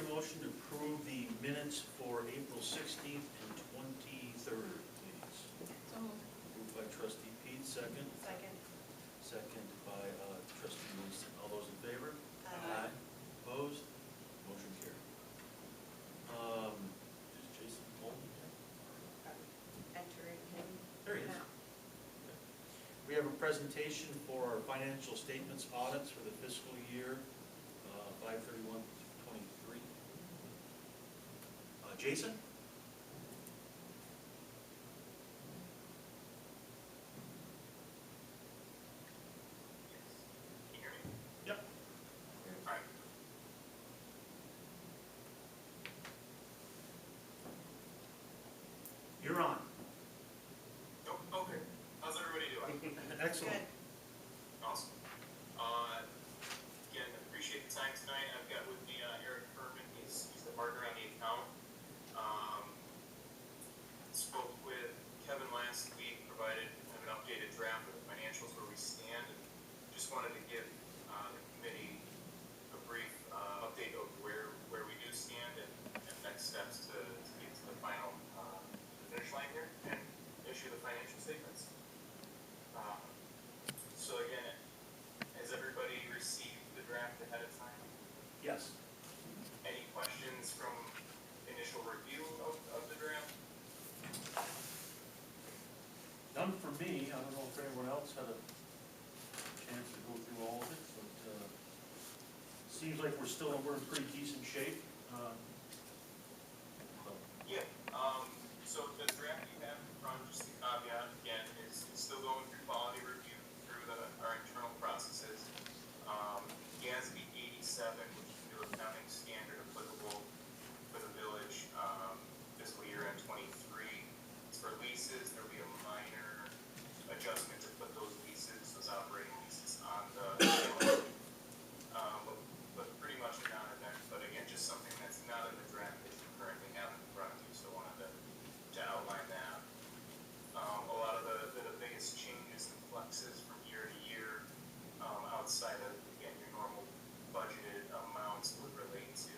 a motion to approve the minutes for April 16th and 23rd, please? So moved. Moved by trustee Pete, second. Second. Second by trustee Winston. All those in favor? Aye. Opposed? Motion carried. Is Jason Coleman here? Entering him. There he is. now. We have a presentation for our financial statements audits for the fiscal year 5/31/23. Jason? Can you hear me? Yep. All right. You're on. Oh, okay. How's everybody doing? Excellent. Good. Awesome. Again, appreciate the time tonight. I've got with me Eric Furman. He's the partner on the account. Spoke with Kevin last week, provided kind of an updated draft of the financials where we stand. And just wanted to give the committee a brief update of where we do stand and next steps to get to the final finish line here and issue the financial statements. So again, has everybody received the draft ahead of time? Yes. Any questions from initial review of the draft? None for me. I don't know if anyone else had a chance to go through all of it, but seems like we're in pretty decent shape. Yeah. So the draft you have in front, just the caveat again, is it's still going through quality review through our internal processes. GASB 87, which is the new accounting standard applicable for the village, fiscal year end 23. It's for leases. There'll be a minor adjustment to put those leases, those operating leases, on the but pretty much a non-event. But again, just something that's not in the draft that you currently have in front of you. So wanted to outline that. A lot of the biggest changes and fluxes from year to year, outside of again your normal budgeted amounts, would relate to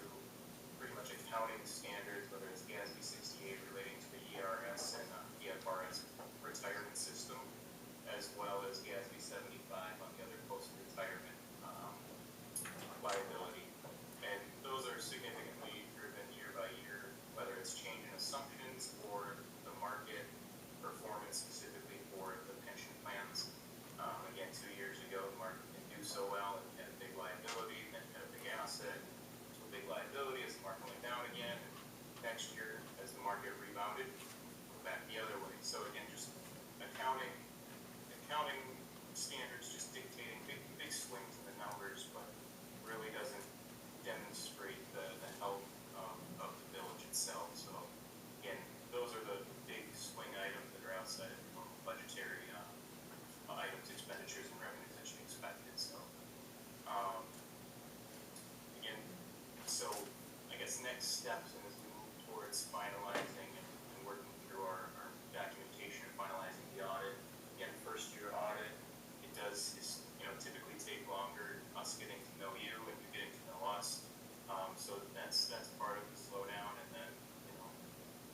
pretty much accounting standards, whether it's GASB 68 relating to the ERS and EFRS retirement system, as well as GASB 75 on the other post-retirement liability. And those are significantly driven year by year, whether it's change in assumptions or the market performance specifically for the pension plans. Again, 2 years ago, the market didn't do so well and had a big liability, then had a big asset, so a big liability as the market went down again. And next year, as the market rebounded, went back the other way. So again, just accounting standards just dictating big swings in the numbers, but really doesn't demonstrate the health of the village itself. So again, those are the big swing items that are outside of the normal budgetary items, expenditures, and revenues that you expected. So again, so I guess next steps as we move towards finalizing and working through our documentation and finalizing the audit. Again, first year audit, it does typically take longer, us getting to know you and you getting to know us. So that's part of the slowdown. And then,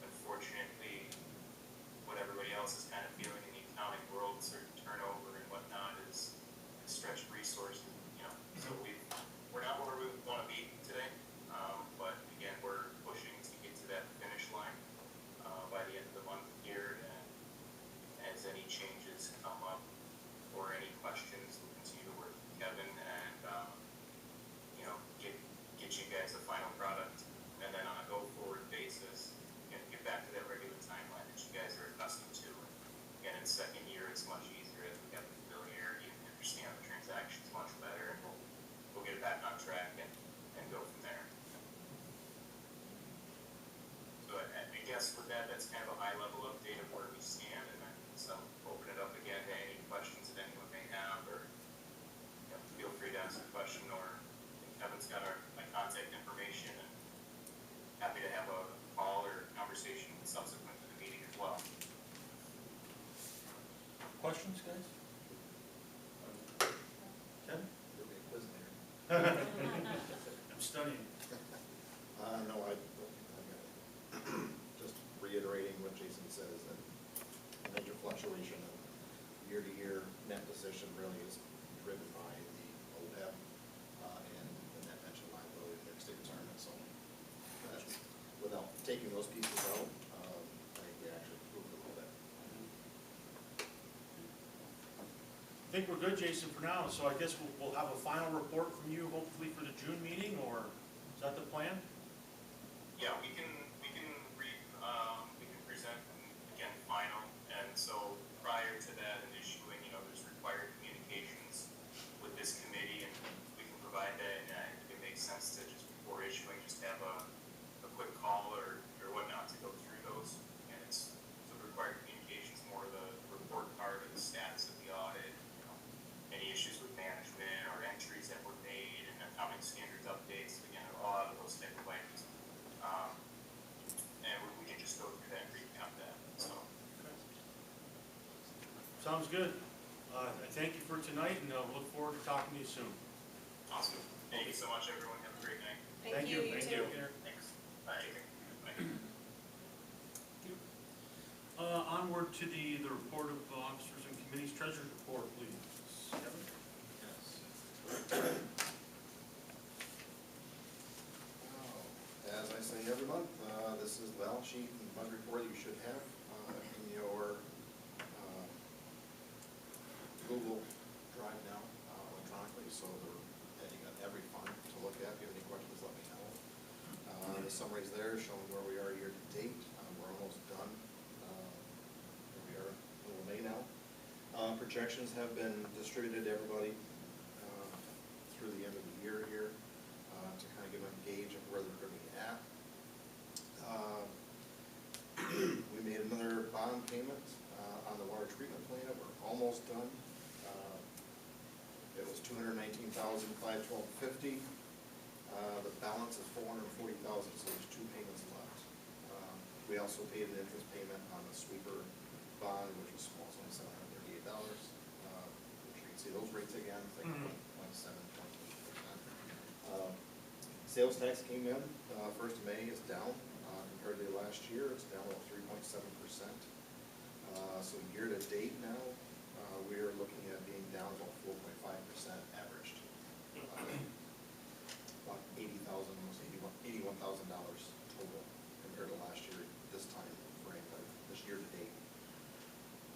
unfortunately, what everybody else is kind of feeling in the accounting world, certain turnover and whatnot, is stretched resources. So we're not where we want to be today. But again, we're pushing to get to that finish line by the end of the month here. And as any changes come up or any questions, we'll continue to work with Kevin and get you guys the final product, and then on a go-forward basis, get back to that regular timeline that you guys are accustomed to. Again, in the second year, it's much easier as we have the familiarity and understand the transactions much better, and we'll get it back on track and go from there. So I guess with that, that's kind of a high-level update of where we stand, and then so open it up again to any questions that anyone may have, or feel free to ask a question, or Kevin's got my contact information, and happy to have a call or conversation subsequent to the meeting as well. Questions, guys? Ken? I'm studying. really is driven by the OPEB, and the net pension liability and fixed retirement, so that's, without taking those pieces out, I think we actually improved a little bit. I think we're good, Jason, for now, so I guess we'll have a final report from you hopefully for the June meeting, or is that the plan? Yeah, we can present, again, final, and so prior to that and issuing, there's required communications with this committee, and we can provide that, and it makes sense to just before issuing, just have a quick call or whatnot to go through those, and it's, so the required communications, more the report card of the status of the audit, any issues with management or entries that were made, and accounting standards updates, again, a lot of those type of items. And we can just go through that and recap that, so. Sounds good. I thank you for tonight, and look forward to talking to you soon. Awesome. Thank you so much, everyone. Have a great night. Thank you, Thank too. you. Thanks. Bye. Bye. Onward to the report of officers and committees, treasurer's report, please. Kevin? As I say every month, this is the balance sheet and budget report you should have in your Google Drive now electronically, so you got every fund to look at. If you have any questions, let me know. The summary's there showing where we are year to date. We're almost done. We are a little May now. Projections have been distributed to everybody through the end of the year here to kind of give them a gauge of where they're going to be at. We made another bond payment on the water treatment plant. We're almost done. It was $219,512.50. The balance is $440,000, so there's 2 payments left. We also paid an interest payment on the sweeper bond, which was small, it's only $738. Which you can see those rates again, it's like 0.7, 0.8%. Sales tax came in, 1st of May is down compared to last year. It's down about 3.7%. So year to date now, we are looking at being down about 4.5% averaged. About $80,000, almost $81,000 total compared to last year this time frame, this year to date.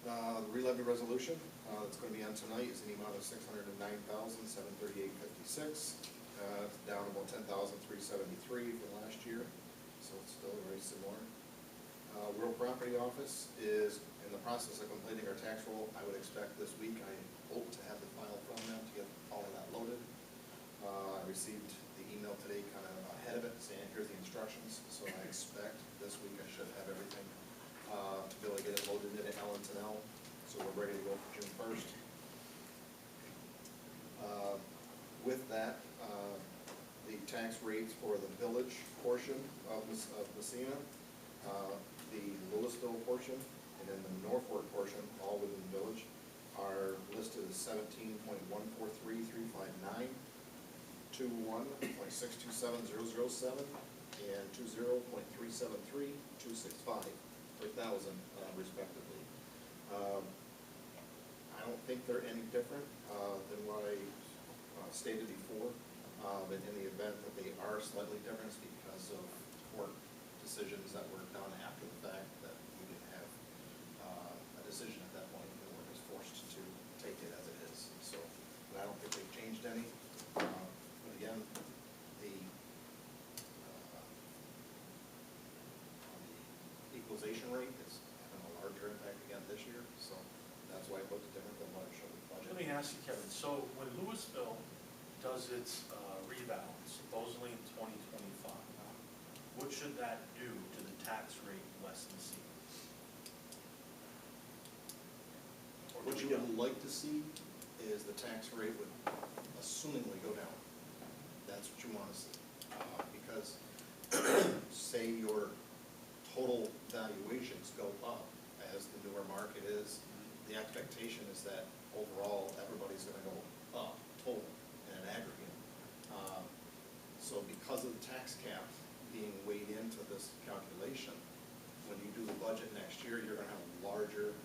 The re-levy resolution that's going to be on tonight is in the amount of $609,738.56. It's down about $10,373 from last year, so it's still very similar. Real Property Office is in the process of completing our tax roll. I would expect this week. I hope to have the file from them to get all of that loaded. I received the email today kind of ahead of it saying here's the instructions, so I expect this week I should have everything to be able to get it loaded into L&L, so we're ready to go for June 1st. With that, the tax rates for the village portion of Massena, the Louisville portion, and then the Norfolk portion, all within the village, are listed as 17.143359, 21.627007, and 20.373265 per thousand, respectively. I don't think they're any different than what I stated before, but in the event that they are slightly different, it's because of court decisions that were done after the fact that we didn't have a decision at that point, and we're just forced to take it as it is. So, but I don't think they've changed any. But again, the equalization rate is having a larger impact again this year, so that's why it looks different than what it showed in the budget. Let me ask you, Kevin, so when Louisville does its rebound, supposedly in 2025, what should that do to the tax rate less than C? What you would like to see is the tax rate would assumingly go down. That's what you want to see. Because say your total valuations go up as the newer market is, the expectation is that overall everybody's going to go up total in an aggregate. So because of the tax cap being weighed into this calculation, when you do the budget next year, you're going to have a larger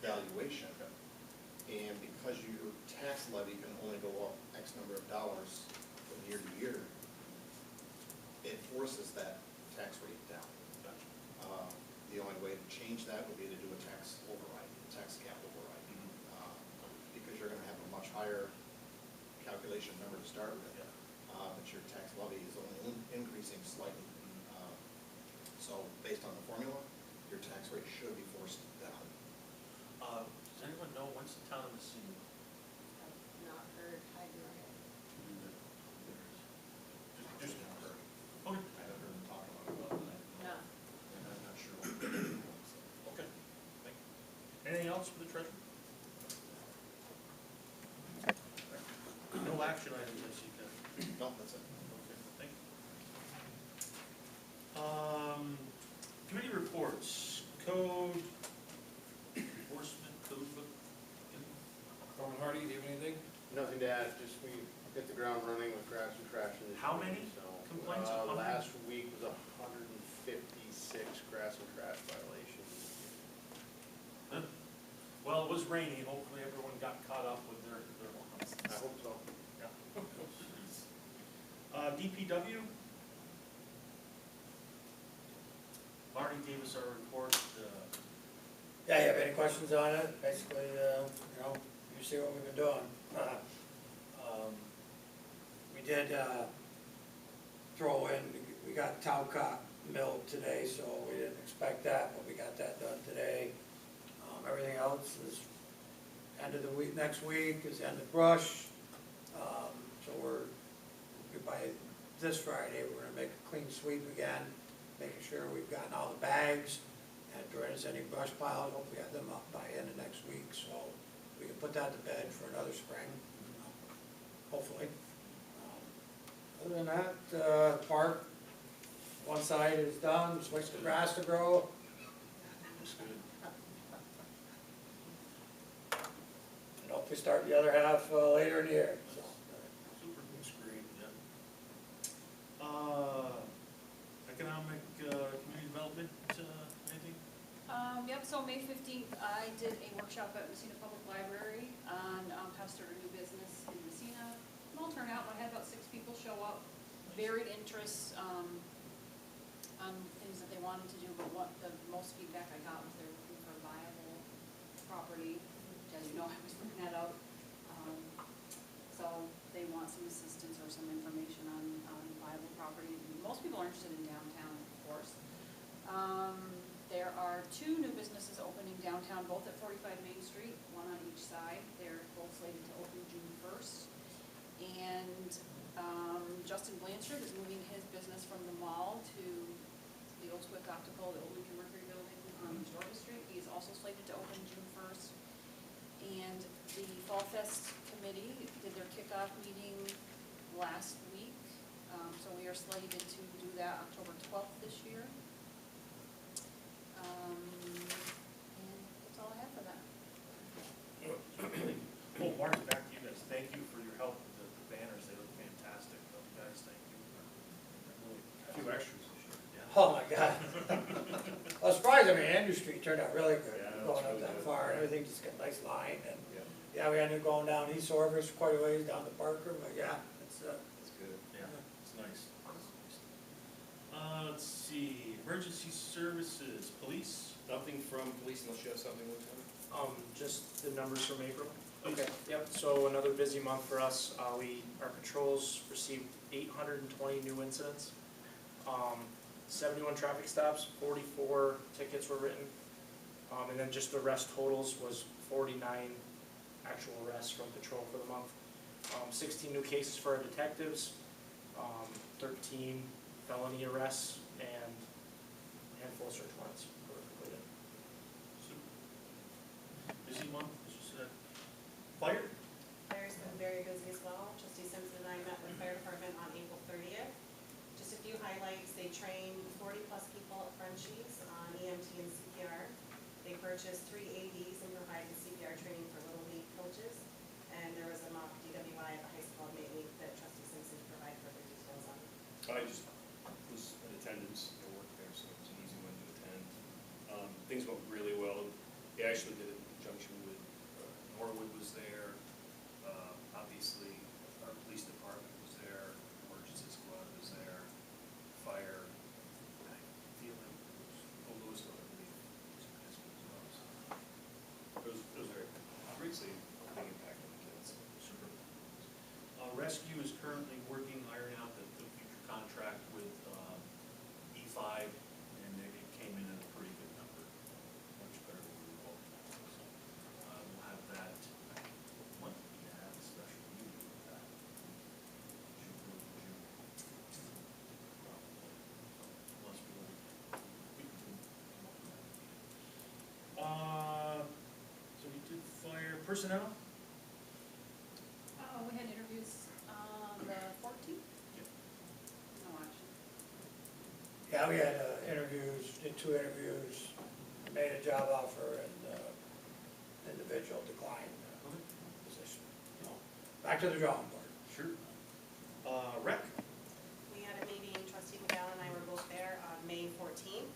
valuation. And because your tax levy can only go up X number of dollars from year to year, it forces that tax rate down. The only way to change that would be to do a tax override, tax cap override. Because you're gonna have a much higher calculation number to start with. But your tax levy is only increasing slightly. So based on the formula, your tax rate should be forced down. Does anyone know when's the town of Massena? I've not heard either of it. Just, Okay. okay, I haven't heard them talk about it, No. and I'm not sure. okay, thank you. Anything else for the treasurer? No action items, I see, Ken. No, that's it. Okay, thank you. Committee reports, code enforcement, code book. Norman Hardy, do you have anything? Nothing to add, just we hit the ground running with grass and trash in this. How week, many so, complaints? How many? Last week was 156 grass and trash violations. Huh? Well, it was raining, hopefully everyone got caught up with their lawns. I hope so. Yeah. DPW? Marty gave us our report, Yeah, you have any questions on it? Basically, you know, you see what we've been doing. We did, throw in, we got Talcott milled today, so we didn't expect that, but we got that done today. Everything else is end of the week, next week is end of brush. So by this Friday, we're gonna make a clean sweep again, making sure we've gotten all the bags. And if there is any brush piles, hopefully have them up by end of next week, so we can put that to bed for another spring, hopefully. Other than that, park, one side is done, switch the grass to grow. that's good. And hopefully start the other half later in the year, so. Super, that's great, yeah. Economic, community development, anything? Yep, so May 15th, I did a workshop at Massena Public Library on how to start a new business in Massena. It all turned out, I had about 6 people show up, varied interests, on things that they wanted to do, but what the most feedback I got was they're looking for viable property. As you know, I was working that out. So they want some assistance or some information on viable property. Most people are interested in downtown, of course. There are 2 new businesses opening downtown, both at 45 Main Street, one on each side. They're both slated to open June 1st. And Justin Blanchard is moving his business from the mall to the Old Swift Optical, the old Lincoln Mercury building on Jordan Street. He is also slated to open June 1st. And the Fall Fest committee did their kickoff meeting last week. So we are slated to do that October 12th this year. And that's all I have for that. Oh, Marty, back to you guys, thank you for your help with the banners, they look fantastic, guys, thank you. A few extras this year. Yeah. Oh my God. I was surprised, I mean, Andrew Street turned out really good, Yeah, going up really that good. far, and everything just got a nice line, and, Yeah, yeah, we ended up going down East Orvis quite a ways, down to Parker, but yeah, it's, That's good. Yeah, it's nice. Let's see, emergency services, police? nothing from police unless you have something, Lieutenant? Just the numbers from April. Okay. Yep, so another busy month for us. Our patrols received 820 new incidents. 71 traffic stops, 44 tickets were written. And then just the arrest totals was 49 actual arrests from patrol for the month. 16 new cases for our detectives, 13 felony arrests, and a handful of search warrants were completed. Super. Busy month, as you said. Fire? Fire's been very busy as well. Trustee Simpson and I met with the fire department on April 30th. Just a few highlights, they trained 40-plus people at Frenchies on EMT and CPR. They purchased 3 ADs and provided CPR training for Little League coaches. And there was a mock DWI at the high school in May 8th that Trustee Simpson provided further details on. I just was in attendance, I worked there, so it was an easy one to attend. Things went really well. They actually did it in conjunction with, Norwood was obviously a big impact on the kids. Super. Rescue is currently working, ironing out the future contract with E5, and it came in at a pretty good number, much better than we were hoping. So we'll have that, when we have a special meeting with that. Should go to June. Probably. Unless we can come up with that. So we did fire personnel? We had interviews on the 14th? Yep. No action. Yeah, we had interviews, did 2 interviews, made a job offer, and individual declined the position. You know, back to the drawing board. Sure. Rec? We had a meeting, trustee McGowan and I were both there on May 14th.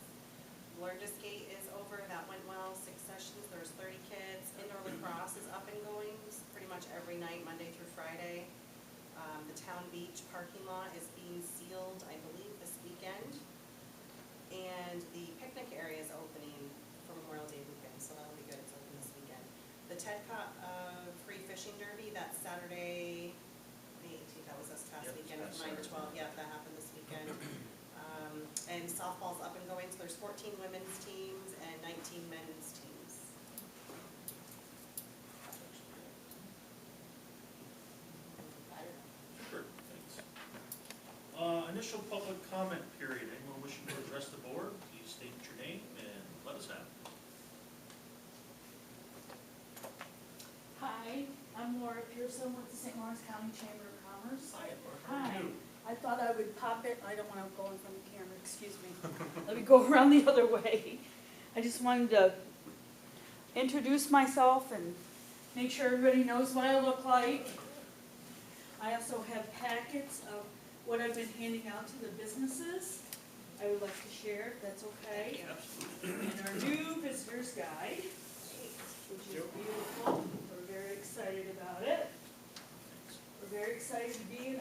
Largest gate is over, that went well, 6 sessions, there's 30 kids. Indoor lacrosse is up and going pretty much every night, Monday through Friday. The town beach parking lot is being sealed, I believe, this weekend. And the picnic area is opening for Memorial Day weekend, so that'll be good, it's open this weekend. The Tedcott free fishing derby, that's Saturday, May 18th, that was this past Yep, weekend, past from 9 to Saturday. 12, yeah, that happened this weekend. And softball's up and going, so there's 14 women's teams and 19 men's teams. Sure, thanks. Initial public comment period. Anyone wishing to address the board, please state your name and let us have it. Hi, I'm Laura Pearson with the St. Lawrence County Chamber of Commerce. Hi, Laura. How are Hi, you? I thought I would pop it, I don't want to go in front of the camera, excuse me. Let me go around the other way. I just wanted to introduce myself and make sure everybody knows what I look like. I also have packets of what I've been handing out to the businesses. I would like to share, if that's okay. Absolutely. And our new visitor's guide, which is beautiful. We're very excited about it. We're very excited to be in,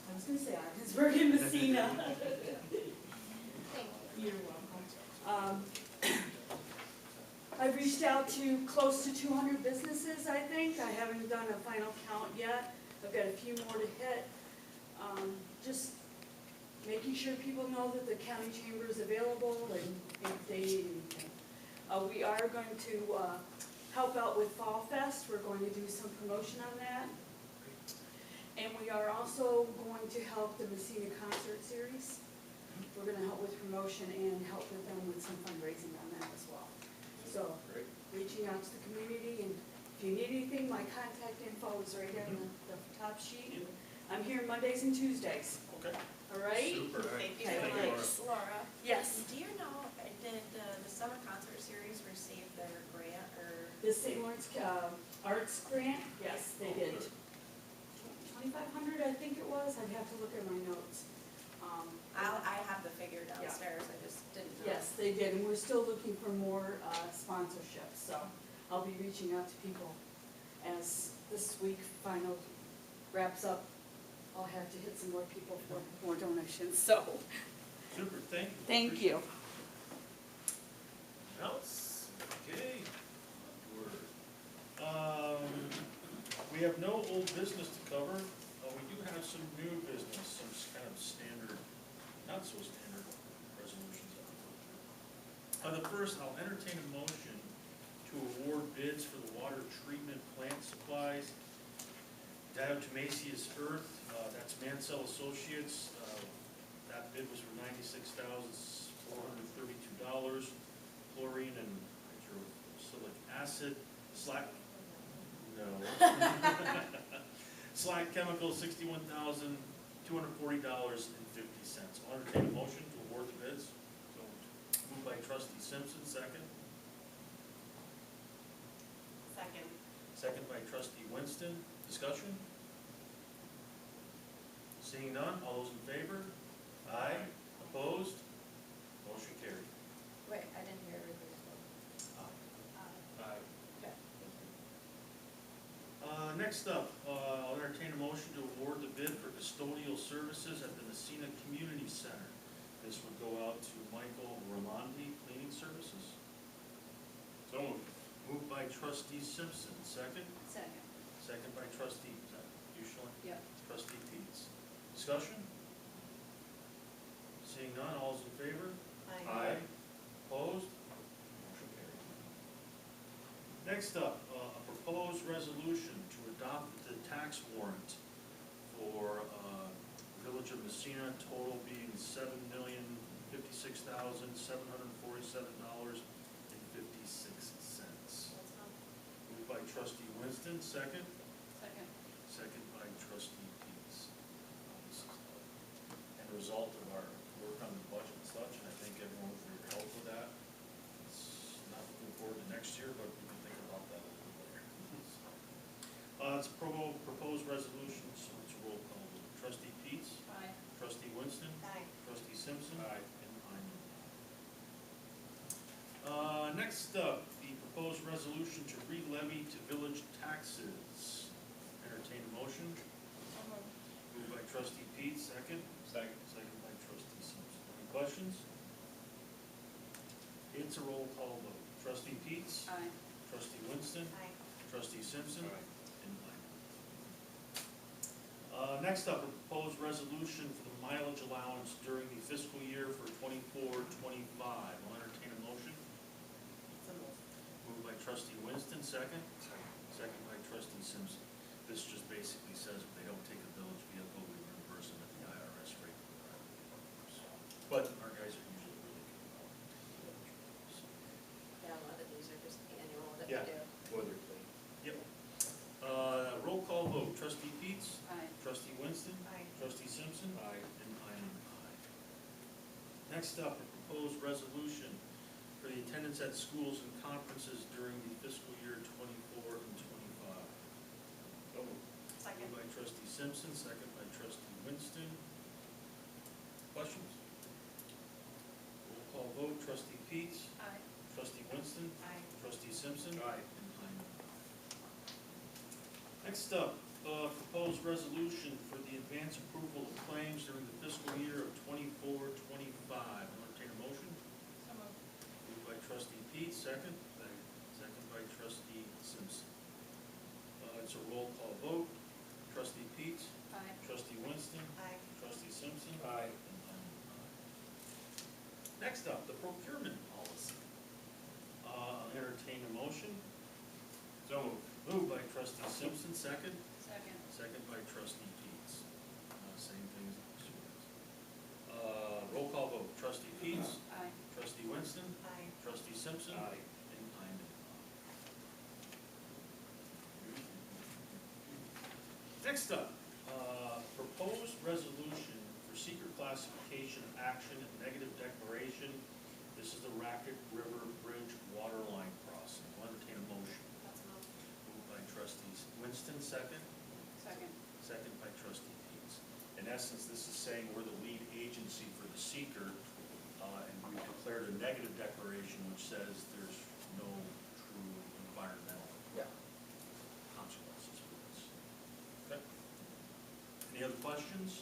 I was gonna say Ogdensburg and Massena. You're welcome. I've reached out to close to 200 businesses, I think. I haven't done a final count yet. I've got a few more to hit. Just making sure people know that the county chamber is available and if they need anything. We are going to help out with Fall Fest. We're going to do some promotion on that. And we are also going to help the Massena Concert Series. We're gonna help with promotion and help with them with some fundraising on that as well. So, reaching out to the community, and if you need anything, my contact info is right on the top sheet. I'm here Mondays and Tuesdays, Okay. all right? Super. Thank you Thank so you, much. Laura. Laura, Yes, do you know, did the summer concert series receive their grant or? the St. Lawrence Arts Grant, yes, they did. 2,500, I think it was, I'd have to look at my notes. I have the figure downstairs, I just didn't know. Yes, they did, and we're still looking for more sponsorships, so I'll be reaching out to people as this week final wraps up. I'll have to hit some more people for more donations, so, Super, thank you. thank you. Else? Okay. We have no old business to cover. We do have some new business, some kind of standard, not so standard resolutions. The first, I'll entertain a motion to award bids for the water treatment plant supplies. Diatomaceous earth, that's Mansell Associates. That bid was for $96,432. Chlorine and hydroxylic acid, no. Slag chemical, $61,240.50. I'll entertain a motion to award the bids. So moved by trustee Simpson, second. Second. Second by trustee Winston. Discussion? Seeing none, all those in favor? Aye. Opposed? Motion carried. Wait, I didn't hear everything. Aye. Okay. Next up, I'll entertain a motion to award the bid for custodial services at the Massena Community Center. This would go out to Michael Rolandi Cleaning Services. So moved. Moved by trustee Simpson, second. Second. Second by trustee, is that you, Shelley? Yep. Trustee Peets. Discussion? Seeing none, all's in favor? Aye. Opposed? Motion carried. Next up, a proposed resolution to adopt the tax warrant for Village of Massena, total being $7,056,747.56. Moved by trustee Winston, second. Second. Second by trustee Peets. This is a result of our work on the budget and such, and I thank everyone for your help with that. It's not looking forward to next year, but we can think about that a little later. It's a proposed resolution, so it's a roll call. Trustee Peets? Aye. Trustee Winston? Aye. Trustee Simpson? Aye. And I'm an aye. Next up, the proposed resolution to re-levy to village taxes. Entertain a motion. Moved by trustee Pete, second. Second. Second by trustee Simpson. Any questions? It's a roll call vote. Trustee Peets? Aye. Trustee Winston? Aye. Trustee Simpson? Aye. And aye. Next up, a proposed resolution for the mileage allowance during the fiscal year for 24-25. I'll entertain a motion. So moved. Moved by trustee Winston, second. Second by trustee Simpson. This just basically says if they don't take a village vehicle, we reimburse them at the IRS rate. But our guys are usually really good about it. Yeah, a lot of these are just annual that we Yeah. do. Boilerplate. Yep. Roll call vote. Trustee Peets? Aye. Trustee Winston? Aye. Trustee Simpson? Aye. And I'm an aye. Next up, a proposed resolution for the attendance at schools and conferences during the fiscal year 24 and 25. So moved. Second. Moved by trustee Simpson, second by trustee Winston. Questions? Roll call vote. Trustee Peets? Aye. Trustee Winston? Aye. Trustee Simpson? Aye. And I'm an aye. Next up, proposed resolution for the advance approval of claims during the fiscal year of 24-25. I'll entertain a motion. So moved. Moved by trustee Pete, second. Second by trustee Simpson. It's a roll call vote. Trustee Pete? Aye. Trustee Winston? Aye. Trustee Simpson? Aye. And I'm an aye. Next up, the procurement policy. Entertain a motion. So moved. Moved by trustee Simpson, second. Second. Second by trustee Peets. Same thing as last year. Roll call vote. Trustee Peets? Aye. Trustee Winston? Aye. Trustee Simpson? Aye. And I'm an aye. Next up, proposed resolution for seeker classification of action and negative declaration. This is the Racket River Bridge water line crossing. I'll entertain a motion. That's moved. Moved by trustees Winston, second. Second. Second by trustee Peets. In essence, this is saying we're the lead agency for the seeker, and we declared a negative declaration which says there's no true environmental consequences for this. Okay? Any other questions?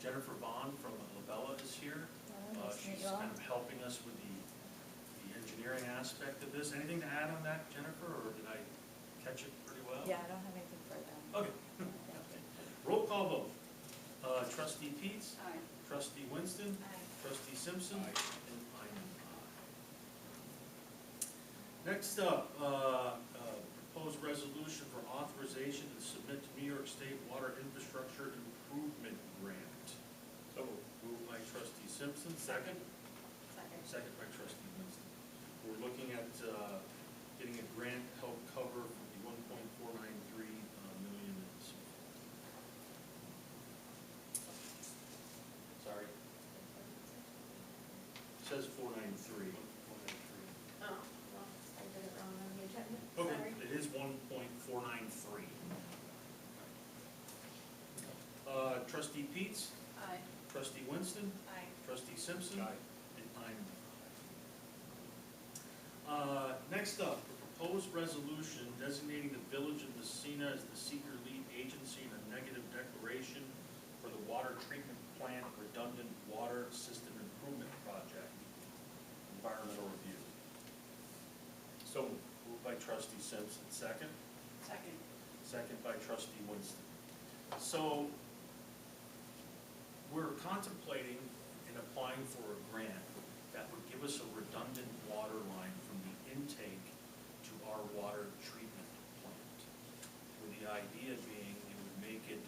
Jennifer Vaughn from Labella is here. She's kind of helping us with the engineering aspect of this. Anything to add on that, Jennifer, or did I catch it pretty well? Yeah, I don't have anything further. Okay. Roll call vote. Trustee Peets? Aye. Trustee Winston? Aye. Trustee Simpson? Aye. And I'm an aye. Next up, proposed resolution for authorization to submit to New York State Water Infrastructure Improvement Grant. So moved. Moved by trustee Simpson, second. Second. Second by trustee Winston. We're looking at getting a grant to help cover the 1.493 million. Sorry. It says 493. Oh, well, I did it wrong on the agenda, Okay, sorry. it is 1.493. Trustee Peets, Aye. trustee Winston, Aye. trustee Simpson. Aye. And I'm an aye. Next up, the proposed resolution designating the Village of Massena as the seeker lead agency in a negative declaration for the water treatment plant redundant water system improvement project. Environmental review. So moved by trustee Simpson, second? Second. Second by trustee Winston. So we're contemplating and applying for a grant that would give us a redundant water line from the intake to our water treatment plant. With the idea being it would make it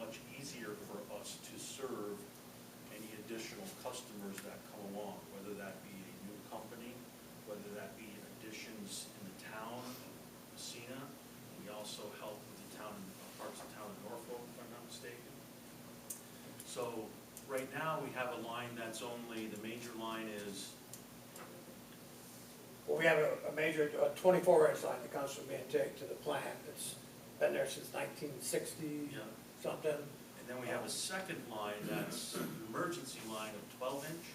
much easier for us to serve any additional customers that come along, whether that be a new company, whether that be additions in the town of Massena. We also help with the town, parts of the town of Norfolk, if I'm not mistaken. So right now, we have a line that's only, the major line is, Well, we have a major, 24-inch line that comes from the intake to the plant. It's been there since 1960 yeah, something. and then we have a second line that's an emergency line of 12-inch.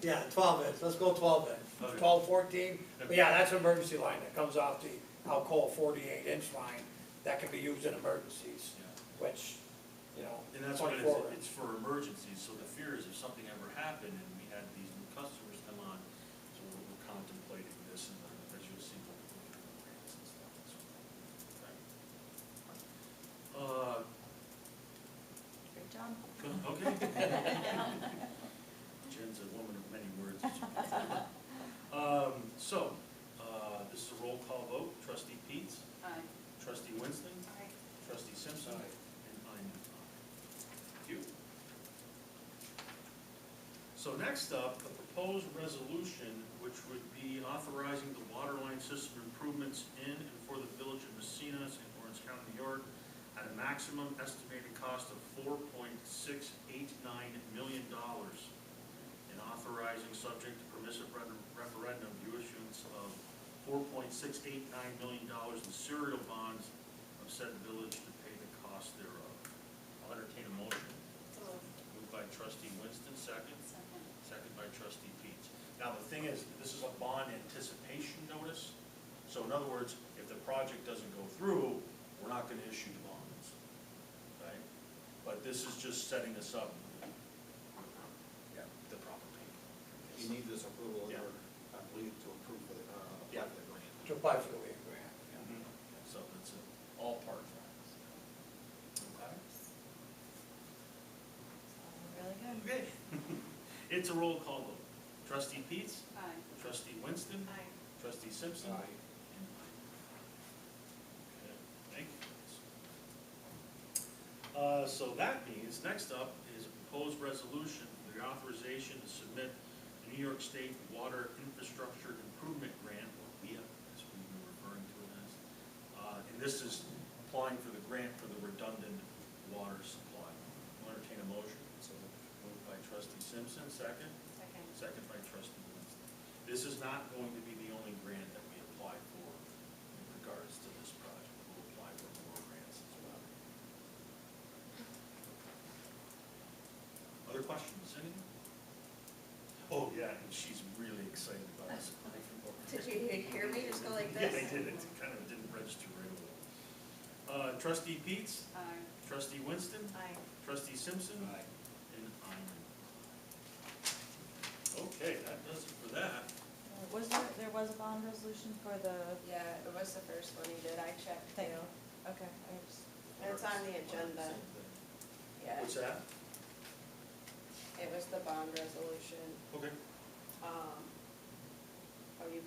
Yeah, 12-inch, let's go 12-inch, Okay. 12, 14. But yeah, that's an emergency line that comes off the Alcoa 48-inch line that can be used in emergencies, Yeah. which, you know, And that's what 24 it's for emergencies, so the fear is if something ever happened and we had these new customers come on, so we're contemplating this, and as you'll see, we'll look at the grants and stuff. Great job. Okay. Jen's a woman of many words, as you can tell. This is a roll call vote. Trustee Peets, Aye. trustee Winston, Aye. trustee Simpson, and I'm an aye. Thank you. So next up, a proposed resolution which would be authorizing the water line system improvements in and for the village of Massena in Orange County, New York, at a maximum estimated cost of $4.689 million, and authorizing, subject to permissive referendum, the issuance of $4.689 million in serial bonds of said village to pay the cost thereof. I'll entertain a motion. So moved. Moved by trustee Winston, second. Second. Second by trustee Peets. Now, the thing is, this is a bond anticipation notice. So in other words, if the project doesn't go through, we're not gonna issue the bonds, right? But this is just setting us up, yeah, the proper payment. You need this approval in Yeah. order, I believe, to approve for the, Yeah. apply for the grant. to apply for the WIA grant. Yeah. Mhm. So it's all part of that. Okay? Really good. Okay. It's a roll call vote. Trustee Peets, Aye. trustee Winston, Aye. trustee Simpson. Aye. And aye. Okay, thank you. So that means, next up is a proposed resolution for the authorization to submit the New York State Water Infrastructure Improvement Grant, or WIA, as we've been referring to it as. And this is applying for the grant for the redundant water supply. I'll entertain a motion. So moved by trustee Simpson, second. Second. Second by trustee Winston. This is not going to be the only grant that we apply for in regards to this project. We'll apply for more grants as well. Other questions, anything? Oh, yeah, and she's really excited about this. Did you hear me just go like Yeah, this? I did. It kind of didn't register right away. Trustee Peets, Aye. trustee Winston, Aye. trustee Simpson. Aye. And I'm an aye. Okay, that does it for that. There was a bond resolution for the, Yeah, it was the first one you did, I checked Thank too. you. Okay, I just, It's on the agenda. Same thing. Yeah, What's that? it was the bond resolution. Okay. Oh, you,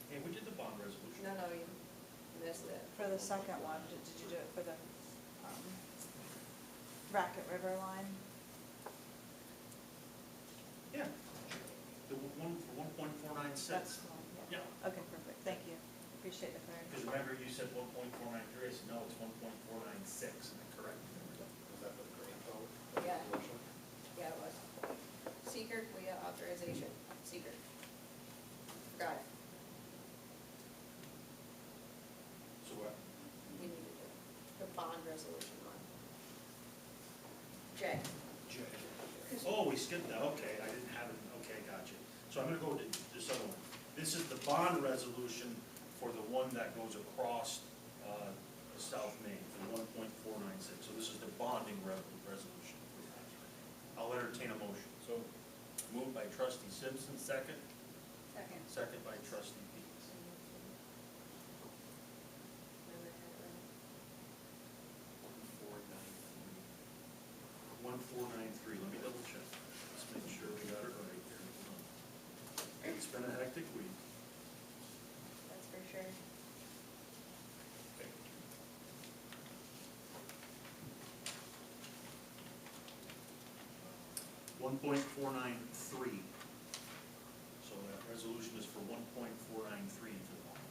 Hey, we did the bond resolution. no, you missed it. for the second one, did you do it for the, Racket River line? Yeah. The one for 1.49 That's cents. the one, Yeah. Okay, perfect, thank you. Appreciate the Because clarity. remember you said 1.493, I said, no, it's 1.496, am I correct? Was that for the grant though? Yeah. Resolution? Yeah, it was. Seeker, WIA authorization, seeker. Forgot it, So what? we need to do the bond resolution one. J. Oh, we skipped that, okay, I didn't have it, okay, gotcha. So I'm gonna go to this other one. This is the bond resolution for the one that goes across, South Main, for the 1.496. So this is the bonding resolution. I'll entertain a motion. So, Moved by trustee Simpson, second. Second. second by trustee Peters. Never had it right. 1493, let me double check. Let's make sure we got it right here. Hold on. It's been a hectic week. That's for sure. Okay. $1.493. So that resolution is for 1.493 for the moment.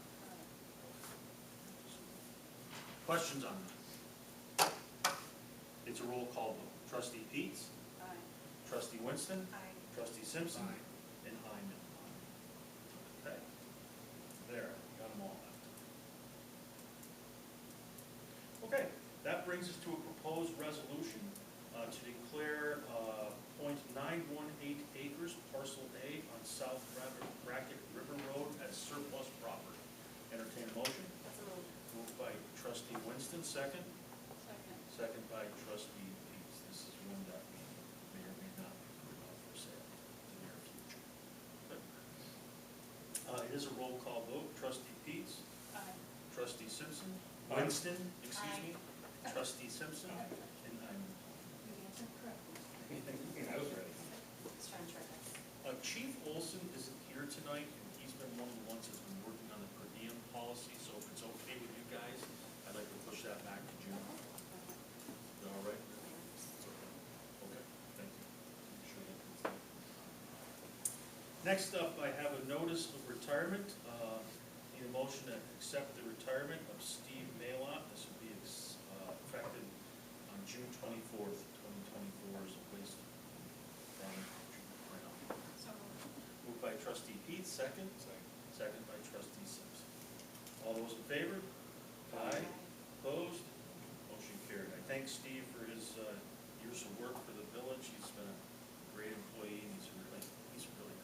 Questions on that? It's a roll call vote. Trustee Peets, Aye. trustee Winston, Aye. trustee Simpson, Aye. and Hyman. Okay. There, got them all left. Okay, that brings us to a proposed resolution to declare .918 acres, parcel A on South Racket River Road as surplus property. Entertain a motion. That's a move. Moved by trustee Winston, second. Second. Second by trustee Peets. This is one that we may or may not be putting out for sale in the near future. It is a roll call vote. Trustee Peets, Aye. trustee Simpson, Aye. Winston, excuse Aye. me, trustee Simpson, and I'm, You answered correctly. I was ready. Let's try and try this. Chief Olson isn't here tonight, and he's been one of the ones that's been working on the per diem policy, so if it's okay with you guys, I'd like to push that back to June. Is that all right? Okay, thank you. Make sure that comes down. Next up, I have a notice of retirement. Need a motion to accept the retirement of Steve Maylott. This will be effective on June 24th, 2024 as a waste management right. So moved. Moved by trustee Pete, second. Second by trustee Simpson. All those in favor? Aye. Opposed? Motion carried. I thank Steve for his years of work for the village. He's been a great employee, and he's a really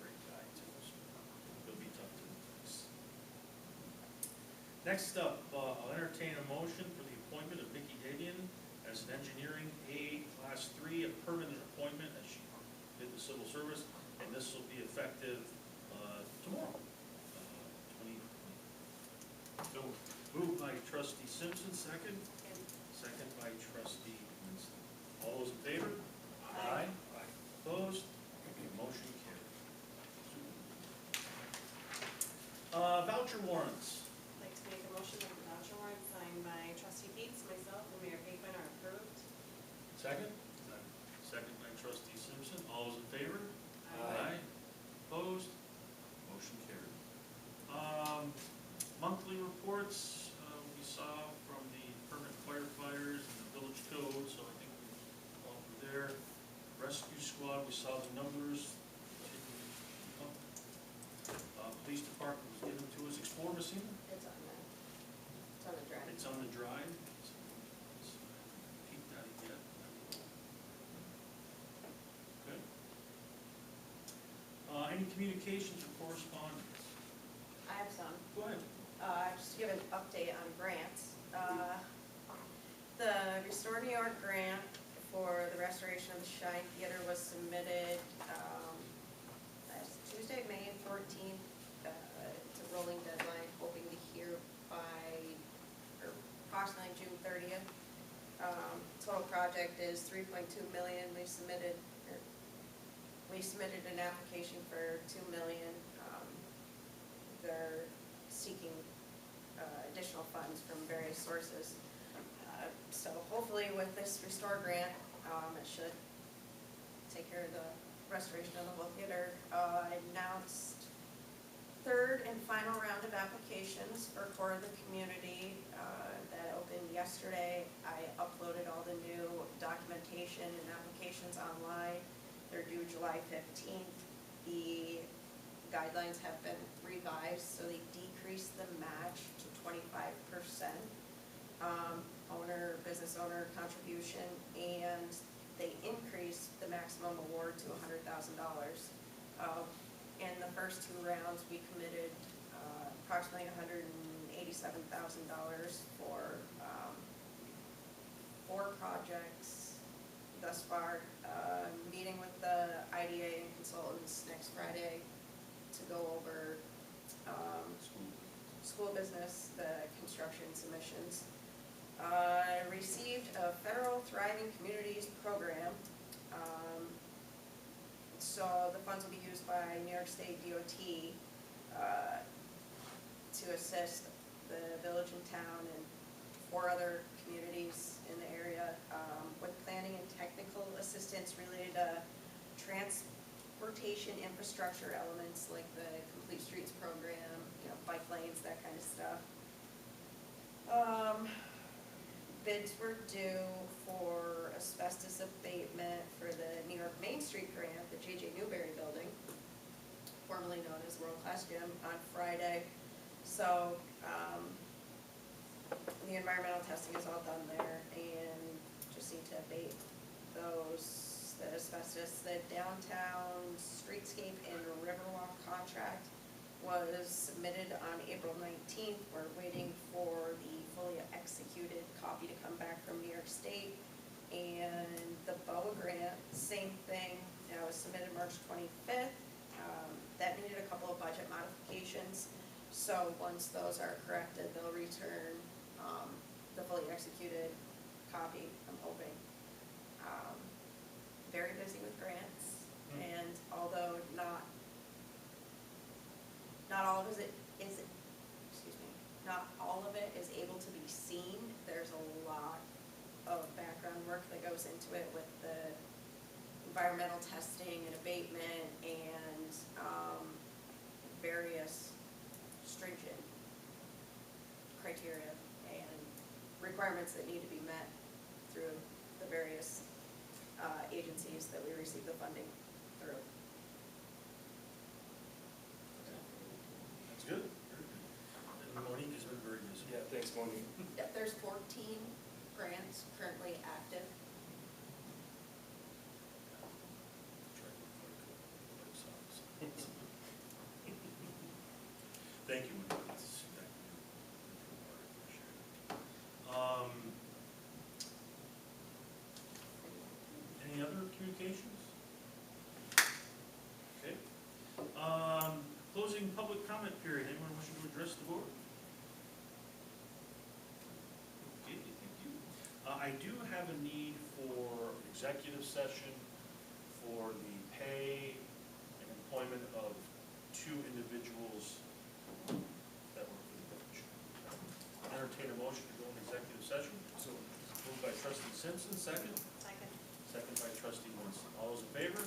great guy too. So he'll be tough to replace. Next up, I'll entertain a motion for the appointment of Nikki Davian as an engineering A Class 3, a permanent appointment as she did the civil service, and this will be effective tomorrow. 2020. So moved by trustee Simpson, second. Second by trustee Winston. All those in favor? Aye. Opposed? Motion carried. Voucher warrants. I'd like to make a motion that the voucher warrants signed by trustee Peets, myself, and Mayor Bateman are approved. Second? Second by trustee Simpson. All those in favor? Aye. Opposed? Motion carried. Monthly reports, we saw from the permanent firefighters and the village code, so I think we're all through there. Rescue squad, we saw the numbers. Police department was given to us. Explore Massena? It's on the drive. It's on the drive. Peek that again. Okay. Any communications or correspondence? I have some. Go ahead. Just to give an update on grants. The Restore New York grant for the restoration of the Shine Theater was submitted last Tuesday, May 14th. It's a rolling deadline, hoping to hear by approximately June 30th. Total project is $3.2 million. We submitted an application for $2 million. They're seeking additional funds from various sources. So hopefully with this Restore grant, it should take care of the restoration of the whole theater. I announced third and final round of applications for Core of the Community that opened yesterday. I uploaded all the new documentation and applications online. They're due July 15th. The guidelines have been revised, so they decreased the match to 25%. Business owner contribution, and they increased the maximum award to $100,000. In the first two rounds, we committed approximately $187,000 for 4 projects thus far. Meeting with the IDA and consultants next Friday to to go over, school business, the construction submissions. Received a federal Thriving Communities program. So the funds will be used by New York State DOT to assist the village and town and 4 other communities in the area with planning and technical assistance related to transportation infrastructure elements like the Complete Streets program, bike lanes, that kind of stuff. Bids were due for asbestos abatement for the New York Main Street grant, the J.J. Newberry building, formerly known as World Class Gym, on Friday. So, the environmental testing is all done there, and just need to abate those, the asbestos. The downtown streetscape and riverwalk contract was submitted on April 19th. We're waiting for the fully executed copy to come back from New York State. And the BOA grant, same thing, was submitted March 25th. That needed a couple of budget modifications. So once those are corrected, they'll return the fully executed copy, I'm hoping. Very busy with grants, and although not all of it is, not all of it is able to be seen, there's a lot of background work that goes into it with the environmental testing and abatement and various stringent criteria and requirements that need to be met through the various agencies that we receive the funding through. That's good. And Monique has been very busy. Yeah, thanks, Monique. Yep, there's 14 grants currently active. Thank you, Monique. That's exactly what I appreciate it. Any other communications? Okay. Closing public comment period. Anyone wishing to address the board? Okay, thank you. I do have a need for executive session for the pay and employment of 2 individuals that work for the village. Entertain a motion to go into executive session. So moved by trustee Simpson, second. Second. Second by trustee Winston. All those in favor?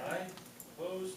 Aye. Opposed?